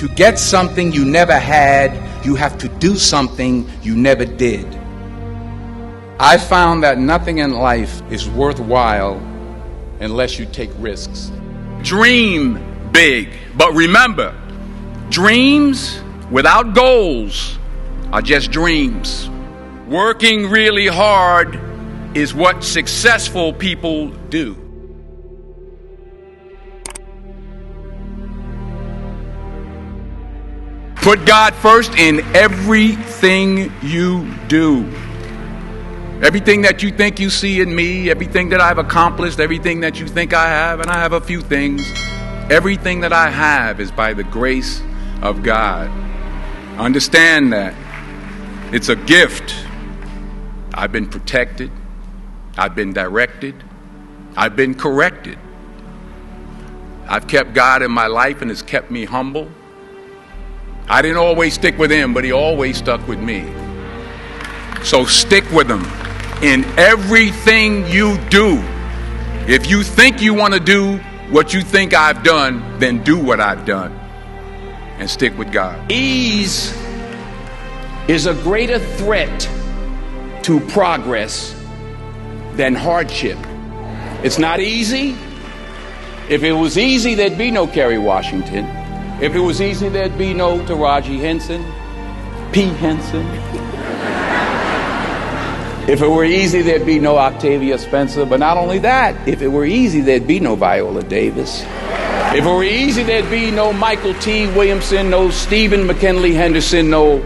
To get something you never had, you have to do something you never did. I found that nothing in life is worthwhile unless you take risks. Dream big, but remember, dreams without goals are just dreams. Working really hard is what successful people do. Put God first in everything you do. Everything that you think you see in me, everything that I've accomplished, everything that you think I have, and I have a few things, everything that I have is by the grace of God. Understand that. It's a gift. I've been protected. I've been directed. I've been corrected. I've kept God in my life and it's kept me humble. I didn't always stick with him, but he always stuck with me. So stick with him in everything you do. If you think you want to do what you think I've done, then do what I've done and stick with God. Ease is a greater threat to progress than hardship. It's not easy. If it was easy, there'd be no Kerry Washington. If it was easy, there'd be no Taraji Henson, P. Henson. If it were easy, there'd be no Octavia Spencer. But not only that, if it were easy, there'd be no Viola Davis. If it were easy, there'd be no Michael T. Williamson, no Stephen McKinley Henderson, no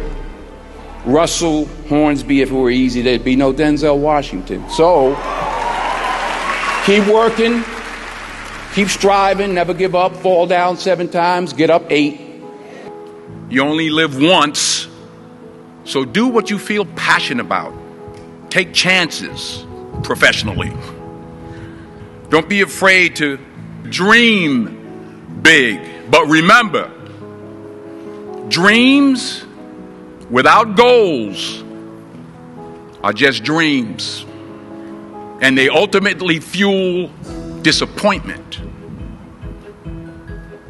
Russell Hornsby. If it were easy, there'd be no Denzel Washington. So, keep working. Keep striving, never give up, fall down 7 times, get up 8. You only live once, so do what you feel passionate about. Take chances professionally. Don't be afraid to dream big. But remember, dreams without goals are just dreams. And they ultimately fuel disappointment.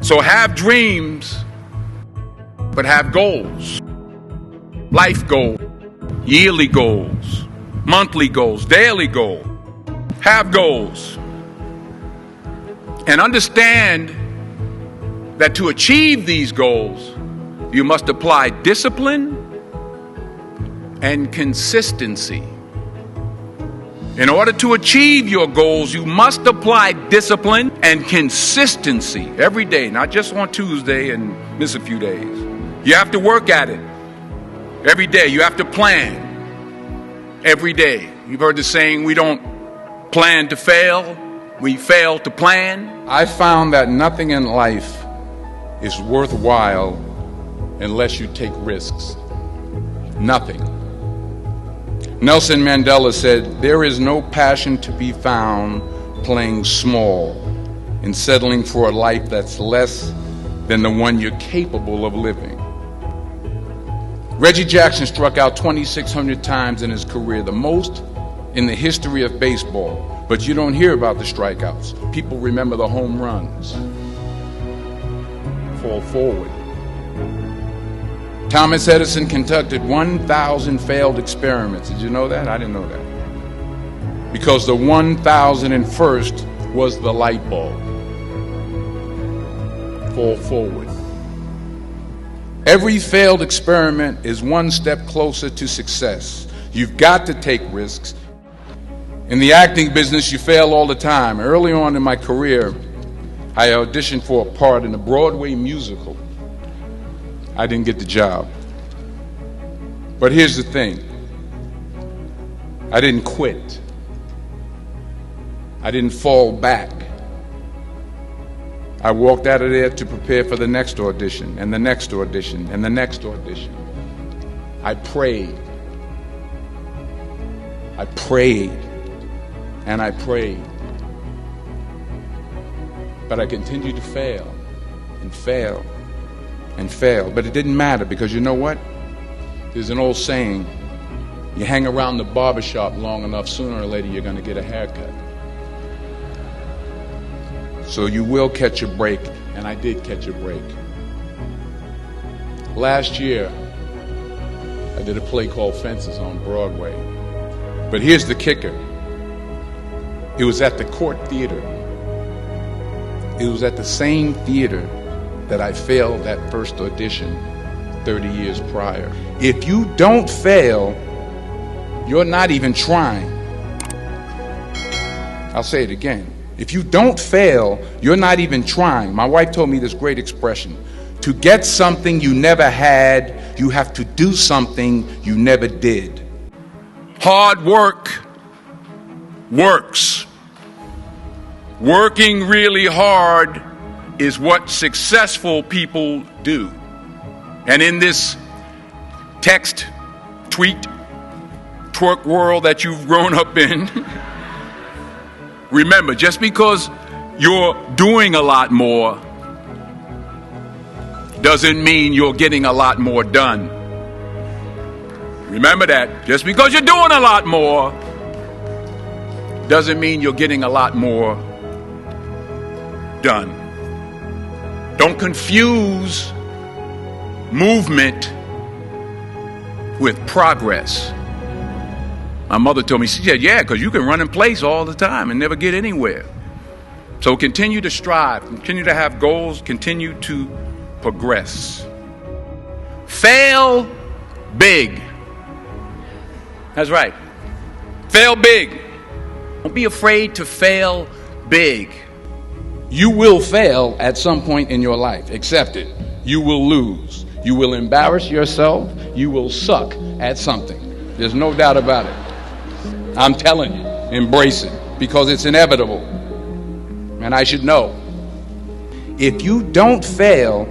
So have dreams, but have goals. Life goals, yearly goals, monthly goals, daily goals. Have goals. And understand that to achieve these goals, you must apply discipline and consistency. In order to achieve your goals, you must apply discipline and consistency every day, not just on Tuesday and miss a few days. You have to work at it every day. You have to plan every day. You've heard the saying, we don't plan to fail, we fail to plan. I found that nothing in life is worthwhile unless you take risks. Nothing. Nelson Mandela said, there is no passion to be found playing small and settling for a life that's less than the one you're capable of living. Reggie Jackson struck out 2,600 times in his career, the most in the history of baseball. But you don't hear about the strikeouts. People remember the home runs. Fall forward. Thomas Edison conducted 1,000 failed experiments. Did you know that? I didn't know that. Because the 1,001st was the light bulb. Fall forward. Every failed experiment is one step closer to success. You've got to take risks. In the acting business, you fail all the time. Early on in my career, I auditioned for a part in a Broadway musical. I didn't get the job. But here's the thing. I didn't quit. I didn't fall back. I walked out of there to prepare for the next audition, and the next audition, and the next audition. I prayed. I prayed. And I prayed. But I continued to fail and fail and fail. But it didn't matter, because you know what? There's an old saying, you hang around the barbershop long enough, sooner or later you're going to get a haircut. So you will catch a break, and I did catch a break. Last year, I did a play called Fences on Broadway. But here's the kicker. It was at the Court Theater. It was at the same theater that I failed that first audition 30 years prior. If you don't fail, you're not even trying. I'll say it again. If you don't fail, you're not even trying. My wife told me this great expression. To get something you never had, you have to do something you never did. Hard work works. Working really hard is what successful people do. And in this text, tweet, twerk world that you've grown up in, remember, just because you're doing a lot more doesn't mean you're getting a lot more done. Remember that. Just because you're doing a lot more doesn't mean you're getting a lot more done. Don't confuse movement with progress. My mother told me, she said, yeah, because you can run in place all the time and never get anywhere. So continue to strive, continue to have goals, continue to progress. Fail big. That's right. Fail big. Don't be afraid to fail big. You will fail at some point in your life. Accept it. You will lose. You will embarrass yourself. You will suck at something. There's no doubt about it. I'm telling you, embrace it because it's inevitable. And I should know. If you don't fail,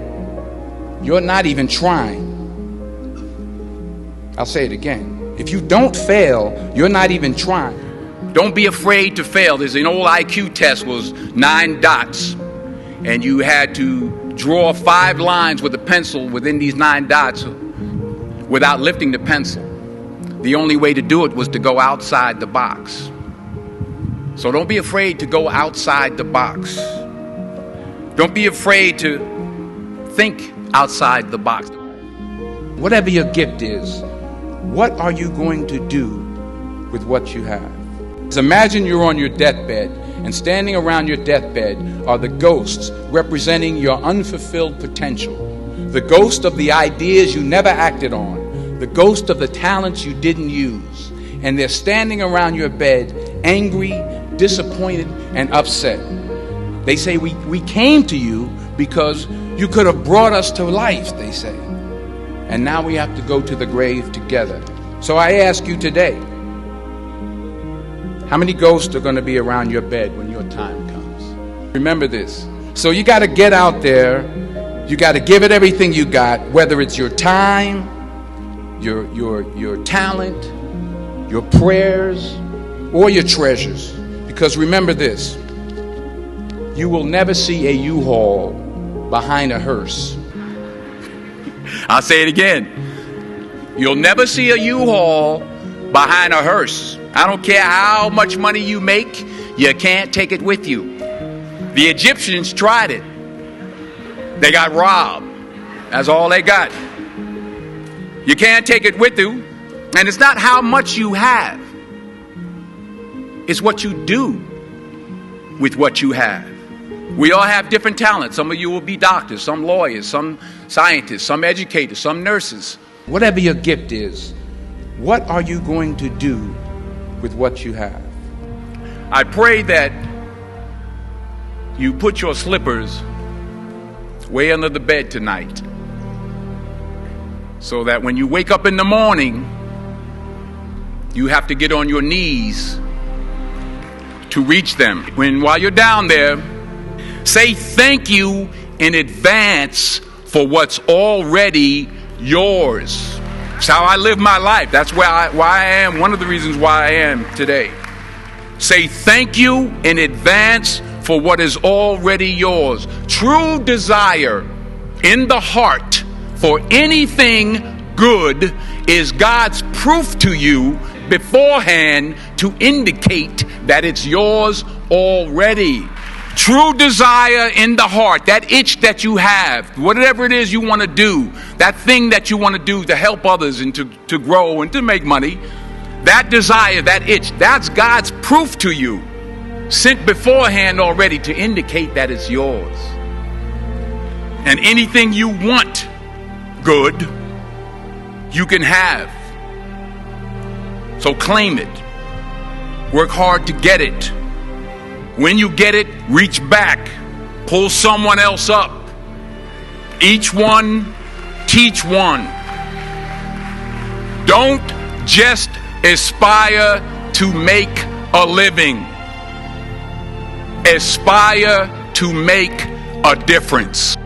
you're not even trying. I'll say it again. If you don't fail, you're not even trying. Don't be afraid to fail. There's an old IQ test, was 9 dots. And you had to draw 5 lines with a pencil within these 9 dots without lifting the pencil. The only way to do it was to go outside the box. So don't be afraid to go outside the box. Don't be afraid to think outside the box. Whatever your gift is, what are you going to do with what you have? Imagine you're on your deathbed, and standing around your deathbed are the ghosts representing your unfulfilled potential, the ghost of the ideas you never acted on, the ghost of the talents you didn't use, and they're standing around your bed, angry, disappointed, and upset. They say, we came to you because you could have brought us to life, they say. And now we have to go to the grave together. So I ask you today, how many ghosts are going to be around your bed when your time comes? Remember this. So you got to get out there. You got to give it everything you got, whether it's your time, your talent, your prayers, or your treasures. Because remember this. You will never see a U-Haul behind a hearse. I'll say it again. You'll never see a U-Haul behind a hearse. I don't care how much money you make, you can't take it with you. The Egyptians tried it. They got robbed. That's all they got. You can't take it with you. And it's not how much you have. It's what you do with what you have. We all have different talents. Some of you will be doctors, some lawyers, some scientists, some educators, some nurses. Whatever your gift is, what are you going to do with what you have? I pray that you put your slippers way under the bed tonight so that when you wake up in the morning, you have to get on your knees to reach them. While you're down there, say thank you in advance for what's already yours. It's how I live my life. That's why I am, one of the reasons why I am today. Say thank you in advance for what is already yours. True desire in the heart for anything good is God's proof to you beforehand to indicate that it's yours already. true desire in the heart, that itch that you have, whatever it is you want to do, that thing that you want to do to help others and to grow and to make money, that desire, that itch, that's God's proof to you, sent beforehand already to indicate that it's yours. And anything you want good, you can have. So claim it. Work hard to get it. When you get it, reach back. Pull someone else up. Each one, teach one. Don't just aspire to make a living. Aspire to make a difference.